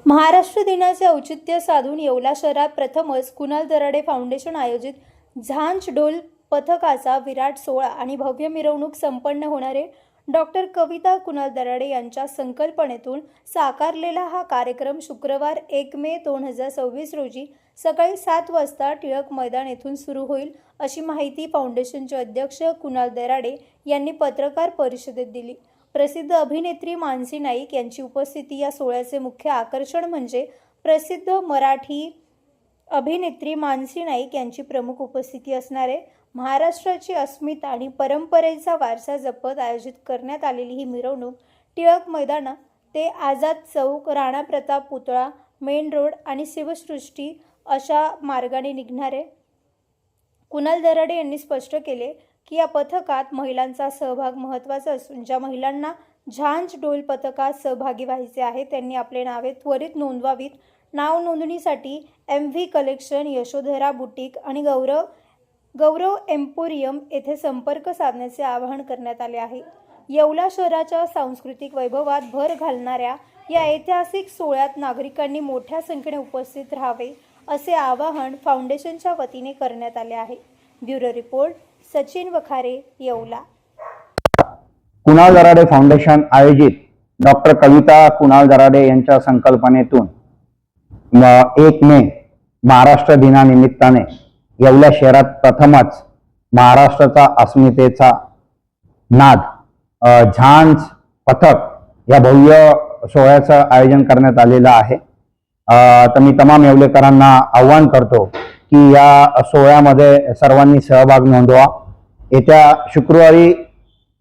महाराष्ट्र दिनाचे औचित्य साधून येवला शहरात प्रथमच कुणाल दराडे फाउंडेशन आयोजित झांज ढोल पथकाचा विराट सोहळा आणि भव्य मिरवणूक संपन्न होणारे डॉक्टर कविता कुणाल दराडे यांच्या संकल्पनेतून साकारलेला हा कार्यक्रम शुक्रवार 1 मे 2026 रोजी सकाळी 7 वाजता टिळक मैदान येथून सुरू होईल, अशी माहिती फाउंडेशनचे अध्यक्ष कुणाल दराडे यांनी पत्रकार परिषदेत दिली। प्रसिद्ध अभिनेत्री मानसी नाईक यांची उपस्थिती या सोहळ्याचे मुख्य आकर्षण म्हणजे प्रसिद्ध मराठी अभिनेत्री मानसी नाईक यांची प्रमुख उपस्थिती असणारे महाराष्ट्राची अस्मिता आणि परंपरेचा वारसा जपत आयोजित करण्यात आलेली ही मिरवणूक टिळक मैदान ते आझाद चौक, राणा प्रताप पुतळा, मेन रोड आणि शिवसृष्टी अशा मार्गाने निघणारे। कुणाल दराडे यांनी स्पष्ट केले की या पथकात महिलांचा सहभाग महत्त्वाचा असून ज्या महिलांना झांज ढोल पथकात सहभागी व्हायचे आहे त्यांनी आपले नावे त्वरित नोंदवावीत। नाव नोंदणीसाठी MV कलेक्शन, यशोधरा बुटीक आणि गौरव एम्पोरियम येथे संपर्क साधण्याचे आवाहन करण्यात आले आहे। येवला शहराच्या सांस्कृतिक वैभवात भर घालणाऱ्या या ऐतिहासिक सोहळ्यात नागरिकांनी मोठ्या संख्येने उपस्थित राहावे असे आवाहन फाउंडेशनच्या वतीने करण्यात आले आहे। Bureau report, Sachin Wakhare, Yeola. Kunal Darade foundation आयोजित डॉक्टर कविता कुणाल दराडे यांच्या संकल्पनेतून 1 मे महाराष्ट्र दिनानिमित्ताने येवला शहरात प्रथमच महाराष्ट्राचा अस्मितेचा नाद झांज पथक या भव्य सोहळ्याचं आयोजन करण्यात आलेलं आहे। तर मी तमाम येवलेकरांना आव्हान करतो की या सोहळ्यामध्ये सर्वांनी सहभाग नोंदवा। येत्या शुक्रवारी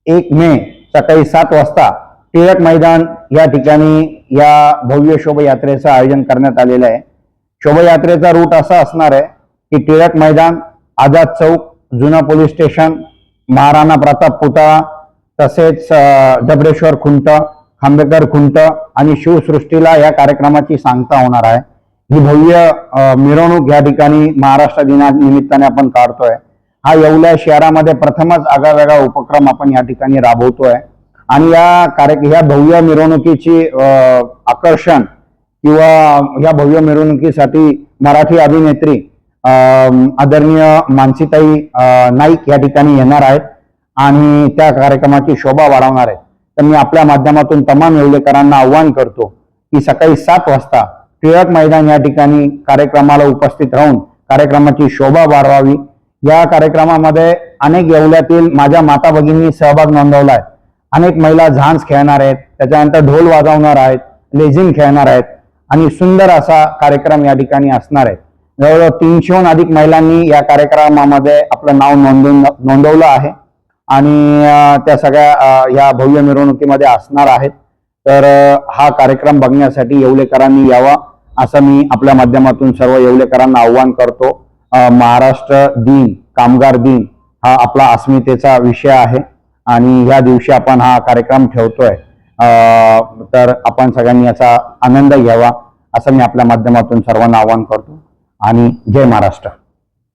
1 मे सकाळी 7 वाजता टिळक मैदान या ठिकाणी या भव्य शोभायात्रेचं आयोजन करण्यात आलेलं आहे। शोभायात्रेचा रूट असा असणार आहे की टिळक मैदान, आझाद चौक, जुना पोलीस स्टेशन, महाराणा प्रताप पुतळा, तसेच डबरेश्वर खुंट, खांबेकर खुंट आणि शिवसृष्टीला या कार्यक्रमाची सांगता होणार आहे। ही भव्य मिरवणूक या ठिकाणी महाराष्ट्र दिनानिमित्ताने आपण काढतोय। हा येवला शहरामध्ये प्रथमच आगळावेगळा उपक्रम आपण या ठिकाणी राबवतोय आणि या भव्य मिरवणुकीची आकर्षण किंवा या भव्य मिरवणुकीसाठी मराठी अभिनेत्री आदरणीय मानसीताई नाईक या ठिकाणी येणार आहेत आणि त्या कार्यक्रमाची शोभा वाढवणार आहेत। तर मी आपल्या माध्यमातून तमाम येवलेकरांना आव्हान करतो की सकाळी 7 वाजता टिळक मैदान या ठिकाणी कार्यक्रमाला उपस्थित राहून कार्यक्रमाची शोभा वाढवावी। या कार्यक्रमामध्ये अनेक येवल्यातील माझ्या माता भगिनींनी सहभाग नोंदवला आहे। अनेक महिला झांज खेळणार आहेत, त्याच्यानंतर ढोल वाजवणार आहेत, लेझिम खेळणार आहेत आणि सुंदर असा कार्यक्रम या ठिकाणी असणार आहे। जवळजवळ 300हून अधिक महिलांनी या कार्यक्रमामध्ये आपलं नाव नोंदवलं आहे आणि त्या सगळ्या या भव्य मिरवणुकीमध्ये असणार आहेत। तर हा कार्यक्रम बघण्यासाठी येवलेकरांनी यावा असं मी आपल्या माध्यमातून सर्व येवलेकरांना आव्हान करतो। महाराष्ट्र दिन, कामगार दिन हा आपला अस्मितेचा विषय आहे आणि या दिवशी आपण हा कार्यक्रम ठेवतोय। तर आपण सगळ्यांनी याचा आनंद घ्यावा असं मी आपल्या माध्यमातून सर्वांना आव्हान करतो आणि जय महाराष्ट्र।